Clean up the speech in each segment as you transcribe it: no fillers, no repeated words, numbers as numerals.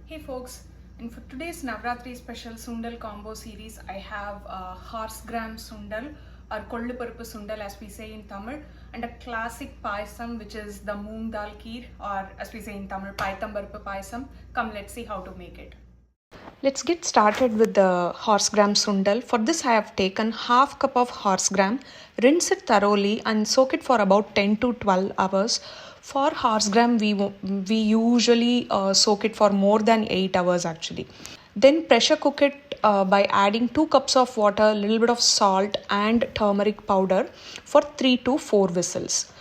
Hey folks, and for today's Navratri special Sundal combo series, I have Horsegram Sundal or Kollu Paruppu Sundal as we say in Tamil, and a classic payasam which is the Moong Dal Kheer, or as we say in Tamil, payatham Paruppu Payasam. Come, let's see how to make it. Let's get started with the horsegram sundal. For this I have taken half cup of horsegram, rinse it thoroughly and soak it for about 10 to 12 hours. For horsegram we usually soak it for more than 8 hours actually. Then pressure cook it by adding 2 cups of water, a little bit of salt and turmeric powder for 3 to 4 whistles.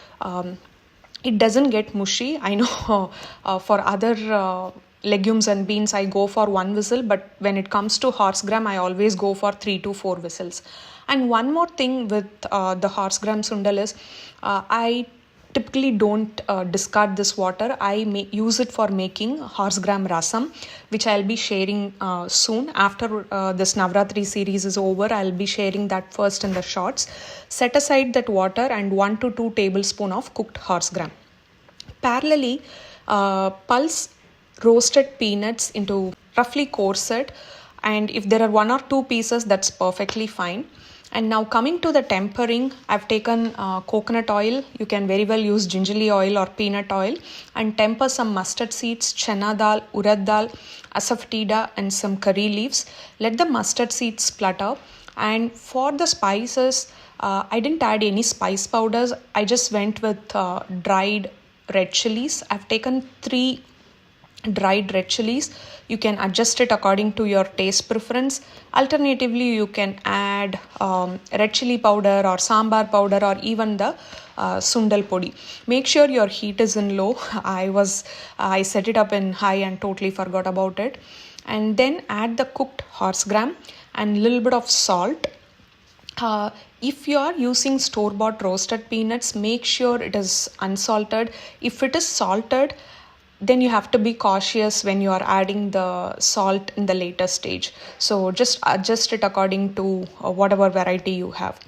It doesn't get mushy. I know for other legumes and beans I go for 1 whistle, but when it comes to horsegram I always go for 3 to 4 whistles. And one more thing with the horsegram sundal is I typically don't discard this water. I use it for making horsegram rasam, which I'll be sharing soon. After this Navratri series is over, I'll be sharing that first in the shorts. Set aside that water and 1 to 2 tablespoons of cooked horsegram. Parallelly, pulse roasted peanuts into roughly coarse it, and if there are 1 or 2 pieces, that's perfectly fine. And now coming to the tempering, I've taken coconut oil. You can very well use gingerly oil or peanut oil, and temper some mustard seeds, chana dal, urad dal, asafoetida and some curry leaves. Let the mustard seeds splutter. And for the spices, I didn't add any spice powders. I just went with dried red chilies. I've taken 3 dried red chilies. You can adjust it according to your taste preference. Alternatively, you can add red chili powder or sambar powder or even the sundal podi. Make sure your heat is in low. I set it up in high and totally forgot about it. And then add the cooked horsegram and a little bit of salt. If you are using store-bought roasted peanuts, make sure it is unsalted. If it is salted, then you have to be cautious when you are adding the salt in the later stage. So just adjust it according to whatever variety you have.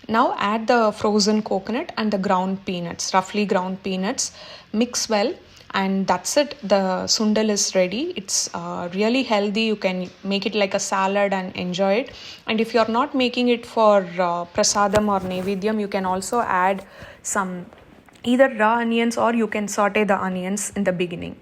Now add the frozen coconut and the ground peanuts, roughly ground peanuts. Mix well, and that's it. The sundal is ready. It's really healthy. You can make it like a salad and enjoy it. And if you're not making it for prasadam or naivedyam, you can also add some either raw onions, or you can saute the onions in the beginning.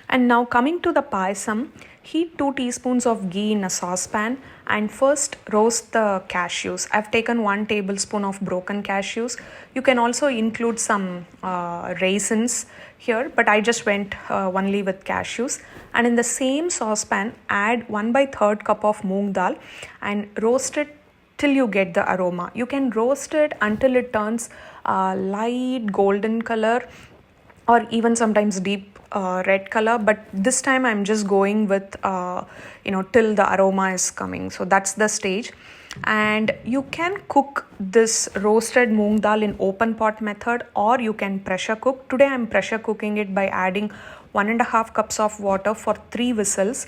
And now coming to the payasam, heat 2 teaspoons of ghee in a saucepan and first roast the cashews. I've taken 1 tablespoon of broken cashews. You can also include some raisins here, but I just went only with cashews. And in the same saucepan, add 1/3 cup of moong dal and roast it till you get the aroma. You can roast it until it turns light golden color or even sometimes deep red color, but this time I'm just going with till the aroma is coming. So that's the stage. And you can cook this roasted moong dal in open pot method, or you can pressure cook. Today I'm pressure cooking it by adding 1.5 cups of water for 3 whistles,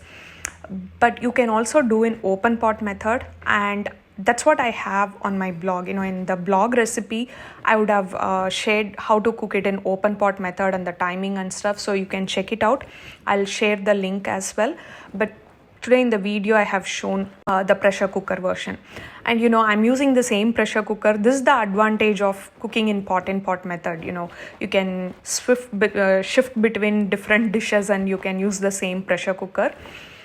but you can also do in open pot method, and that's what I have on my blog. In the blog recipe, I would have shared how to cook it in open pot method and the timing and stuff, so you can check it out. I'll share the link as well. But today in the video, I have shown the pressure cooker version. And I'm using the same pressure cooker. This is the advantage of cooking in pot method. You can shift between different dishes and you can use the same pressure cooker.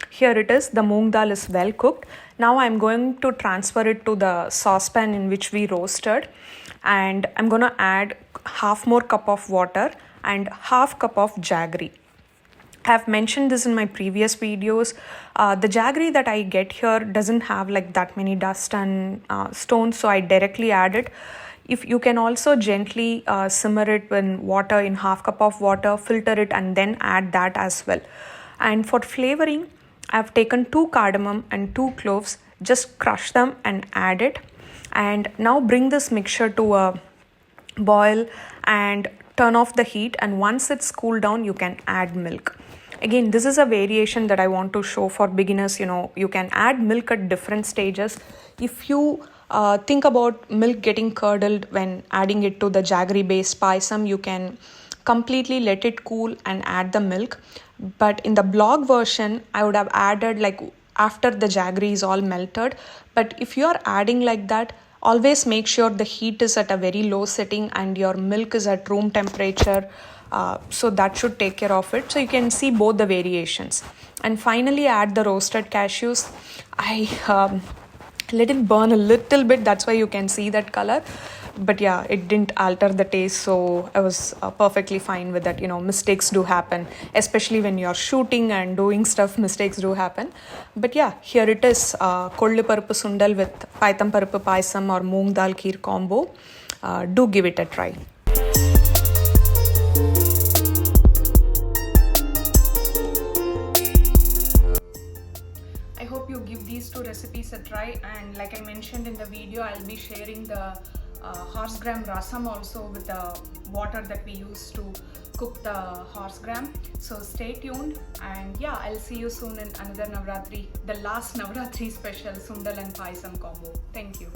Here it is. The moong dal is well cooked. Now I'm going to transfer it to the saucepan in which we roasted, and I'm going to add half more cup of water and half cup of jaggery. I have mentioned this in my previous videos. The jaggery that I get here doesn't have like that many dust and stones, so I directly add it. If you can also gently simmer it in water, in half cup of water, filter it and then add that as well. And for flavoring, I've taken 2 cardamom and 2 cloves, just crush them and add it. And now bring this mixture to a boil and turn off the heat. And once it's cooled down, you can add milk. Again, this is a variation that I want to show for beginners. You can add milk at different stages. If you think about milk getting curdled when adding it to the jaggery based payasam, you can completely let it cool and add the milk. But in the blog version, I would have added like after the jaggery is all melted. But if you are adding like that, always make sure the heat is at a very low setting and your milk is at room temperature. So that should take care of it. So you can see both the variations. And finally, add the roasted cashews. I let it burn a little bit, that's why you can see that color. But yeah, it didn't alter the taste, so I was perfectly fine with that. Mistakes do happen, especially when you're shooting and doing stuff. Mistakes do happen. But yeah, here it is, Kollu Paruppu Sundal with payatham Paruppu Payasam or Moong Dal Kheer combo. Do give it a try. I hope you give these two recipes a try, and like I mentioned in the video, I'll be sharing the horsegram rasam also with the water that we use to cook the horsegram. So stay tuned, and yeah, I'll see you soon in another Navratri, the last Navratri special Sundal and Payasam combo. Thank you.